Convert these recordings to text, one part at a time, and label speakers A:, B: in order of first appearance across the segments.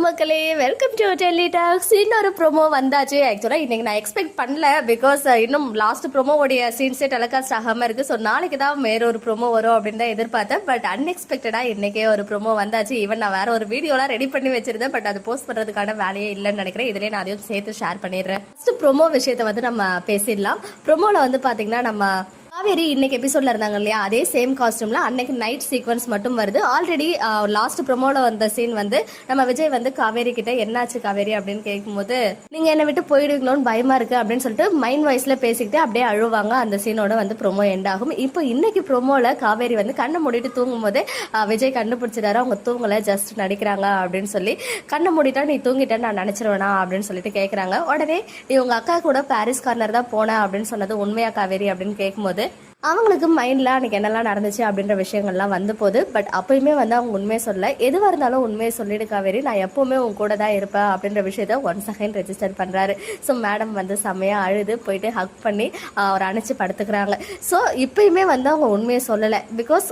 A: மக்களே, welcome to Delhi tax. இன்னொரு promo வந்தாச்சு. ஆக்சுவலாக இன்னைக்கு நான் எக்ஸ்பெக்ட் பண்ணல, பிகாஸ் இன்னும் லாஸ்ட் ப்ரோமோவுடைய சீன்ஸே டெலிகாஸ்ட் ஆகாமல் இருக்கு. ஸோ நாளைக்கு தான் வேற ஒரு ப்ரோமோ வரும் அப்படின்னு தான் எதிர்பார்த்தேன். பட் அன்எக்ஸ்பெக்டடாக இன்னைக்கே ஒரு ப்ரோமோ வந்தாச்சு. ஈவன் நான் வேற ஒரு வீடியோலாம் ரெடி பண்ணி வச்சிருந்தேன், பட் அது போஸ்ட் பண்ணுறதுக்கான வேலையே இல்லைன்னு நினைக்கிறேன். இதுலேயே நான் அதையும் சேர்த்து ஷேர் பண்ணிடுறேன். ஃபர்ஸ்ட் ப்ரோமோ விஷயத்தை வந்து நம்ம பேசிடலாம். ப்ரோமோவில் வந்து பார்த்தீங்கன்னா நம்ம காவேரி இன்னைக்கு எபிசோட்ல இருந்தாங்க இல்லையா, அதே சேம் காஸ்டியூம்ல அன்னைக்கு நைட் சீக்வன்ஸ் மட்டும் வருது. ஆல்ரெடி லாஸ்ட் ப்ரோமோல வந்த சீன் வந்து நம்ம விஜய் வந்து காவேரி கிட்ட என்னாச்சு காவேரி அப்படின்னு கேட்கும்போது, நீங்க என்னை விட்டு போயிடுவீங்களோன்னு பயமா இருக்கு அப்படின்னு சொல்லிட்டு மைண்ட் வாய்ஸ்ல பேசிக்கிட்டு அப்படியே அழுவாங்க. அந்த சீனோட வந்து ப்ரோமோ எண்ட் ஆகும். இப்போ இன்னைக்கு ப்ரோமோல காவேரி வந்து கண்ணை மூடிட்டு தூங்கும் போது விஜய் கண்டுபிடிச்சிட்டாரு அவங்க தூங்கல, ஜஸ்ட் நடிக்கிறாங்க அப்படின்னு சொல்லி. கண்ணை மூடிட்டா நீ தூங்கிட்டேன்னு நான் நினைச்சிருவேனா அப்படின்னு சொல்லிட்டு கேட்கறாங்க. உடனே நீ உங்க அக்கா கூட பாரிஸ் கார்னர் தான் போனேன் அப்படின்னு சொன்னது உண்மையா காவேரி அப்படின்னு கேட்கும்போது அவங்களுக்கு மைண்டில் அன்றைக்கி என்னெல்லாம் நடந்துச்சு அப்படின்ற விஷயங்கள்லாம் வந்து போகுது. பட் அப்பயுமே வந்து அவங்க உண்மையை சொல்ல, எதுவாக இருந்தாலும் உண்மையை சொல்லிடு காவேரி, நான் எப்போவுமே உங்க கூட தான் இருப்பேன் அப்படின்ற விஷயத்த ஒன்ஸ் அகைன் ரெஜிஸ்டர் பண்ணுறாரு. ஸோ மேடம் வந்து செம்மையாக அழுது போயிட்டு ஹக் பண்ணி அவரை அணைச்சி படுத்துக்கிறாங்க. ஸோ இப்பயுமே வந்து அவங்க உண்மையை சொல்லலை. பிகாஸ்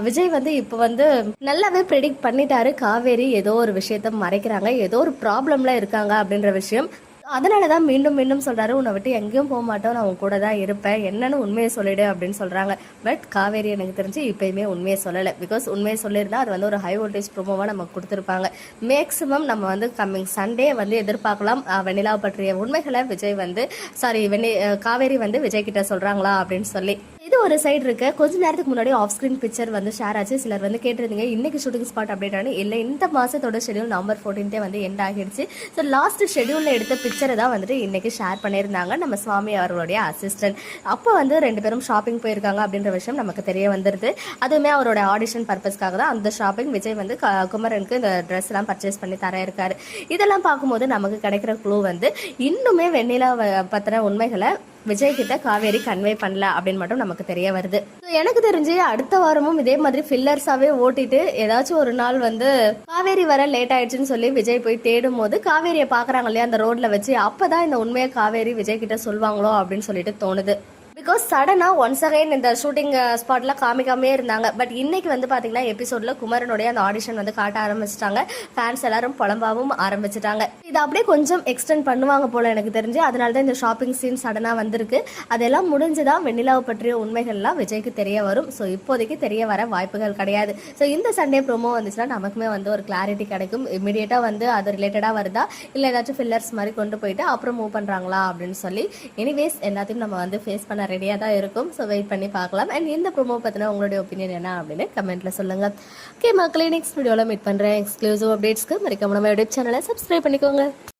A: விஜய் வந்து இப்போ வந்து நல்லாவே ப்ரெடிக்ட் பண்ணிட்டாரு காவேரி ஏதோ ஒரு விஷயத்த மறைக்கிறாங்க, ஏதோ ஒரு ப்ராப்ளம்ல இருக்காங்க அப்படின்ற விஷயம். அதனால தான் மீண்டும் மீண்டும் சொல்கிறாரு, உன்னை விட்டு எங்கேயும் போக மாட்டோம், நான் உன் கூட தான் இருப்பேன், என்னன்னு உண்மையை சொல்லிடு அப்படின்னு சொல்கிறாங்க. பட் காவேரி எனக்கு தெரிஞ்சு இப்போயுமே உண்மையை சொல்லலை. பிகாஸ் உண்மையை சொல்லியிருந்தா அது வந்து ஒரு ஹை வோல்டேஜ் ப்ரோமோவாக நமக்கு கொடுத்துருப்பாங்க. மேக்ஸிமம் நம்ம வந்து கம்மிங் சண்டே வந்து எதிர்பார்க்கலாம் வெண்ணிலா பற்றிய உண்மைகளை விஜய் வந்து காவேரி வந்து விஜய் கிட்ட சொல்கிறாங்களா அப்படின்னு சொல்லி. இது ஒரு சைடு இருக்கு. கொஞ்ச நேரத்துக்கு முன்னாடி ஆஃப் ஸ்கிரீன் பிக்சர் வந்து ஷேர் ஆச்சு. சிலர் வந்து கேட்டிருந்தீங்க இன்னைக்கு ஷூட்டிங் ஸ்பாட் அப்டேட் ஆனு. இல்லை, இந்த மாதத்தோட ஷெடியூல் நவம்பர் 14 வந்து எண்ட் ஆகிடுச்சு. ஸோ லாஸ்ட் ஷெடியூலில் எடுத்த பிக்சரை தான் வந்துட்டு இன்னைக்கு ஷேர் பண்ணியிருந்தாங்க நம்ம சுவாமி அவர்களுடைய அசிஸ்டன்ட். அப்போ வந்து 2 பேரும் ஷாப்பிங் போயிருக்காங்க அப்படின்ற விஷயம் நமக்கு தெரிய வந்துருது. அதுவுமே அவரோட ஆடிஷன் பர்பஸ்க்காக தான் அந்த ஷாப்பிங். விஜய் வந்து குமரனுக்கு இந்த ட்ரெஸ் எல்லாம் பர்ச்சேஸ் பண்ணி தர இருக்காரு. இதெல்லாம் பார்க்கும்போது நமக்கு கிடைக்கிற க்ளூ வந்து இன்னுமே வெண்ணிலா பத்திர உண்மைகளை விஜய் கிட்ட காவேரி கன்வே பண்ணல அப்படின்னு மட்டும் நமக்கு தெரிய வருது. எனக்கு தெரிஞ்சு அடுத்த வாரமும் இதே மாதிரி ஃபில்லர்ஸாவே ஓட்டிட்டு ஏதாச்சும் ஒரு நாள் வந்து காவேரி வர லேட் ஆயிடுச்சுன்னு சொல்லி விஜய் போய் தேடும் போது காவேரியை பாக்குறாங்க இல்லையா அந்த ரோட்ல வச்சு, அப்பதான் இந்த உண்மையை காவேரி விஜய் கிட்ட சொல்வாங்களோ அப்படின்னு சொல்லிட்டு தோணுது. பிகாஸ் சடனாக ஒன்ஸ் அகைன் இந்த ஷூட்டிங் ஸ்பாட்ல காமிக்காமே இருந்தாங்க. பட் இன்னைக்கு வந்து பார்த்தீங்கன்னா எபிசோட்ல குமரனுடைய அந்த ஆடிஷன் வந்து காட்ட ஆரம்பிச்சிட்டாங்க. ஃபேன்ஸ் எல்லாரும் புலம்பாவும் ஆரம்பிச்சிட்டாங்க. இது அப்படியே கொஞ்சம் எக்ஸ்டெண்ட் பண்ணுவாங்க போல எனக்கு தெரிஞ்சு. அதனால தான் இந்த ஷாப்பிங் சீன் சடனாக வந்திருக்கு. அதெல்லாம் முடிஞ்சுதான் வெண்ணிலாவை பற்றிய உண்மைகள்லாம் விஜய்க்கு தெரிய வரும். ஸோ இப்போதைக்கு தெரிய வர வாய்ப்புகள் கிடையாது. ஸோ இந்த சண்டே ப்ரோமோ வந்துச்சுன்னா நமக்குமே வந்து ஒரு கிளாரிட்டி கிடைக்கும். இமீடியட்டாக வந்து அது ரிலேட்டடாக வருதா இல்லை ஏதாச்சும் ஃபில்லர்ஸ் மாதிரி கொண்டு போயிட்டு அப்புறம் மூவ் பண்ணுறாங்களா அப்படின்னு சொல்லி. எனிவேஸ் எல்லாத்தையும் நம்ம வந்து ஃபேஸ் பண்ண ரெடியாக தான் இருக்கும். ஸோ வெயிட் பண்ணி பார்க்கலாம். அண்ட் இந்த ப்ரோமோ பற்றின உங்களுடைய ஒப்பீனியன் என்ன அப்படின்னு கமெண்ட்ல சொல்லுங்க. ஓகே மக்களே, நெக்ஸ்ட் வீடியோவில் மீட் பண்ணுறேன். எக்ஸ்க்ளூசிவ் அப்டேட்ஸ்க்கு மறக்காம நம்ம யூடியூப் சேனலை சப்ஸ்கிரைப் பண்ணிக்கோங்க.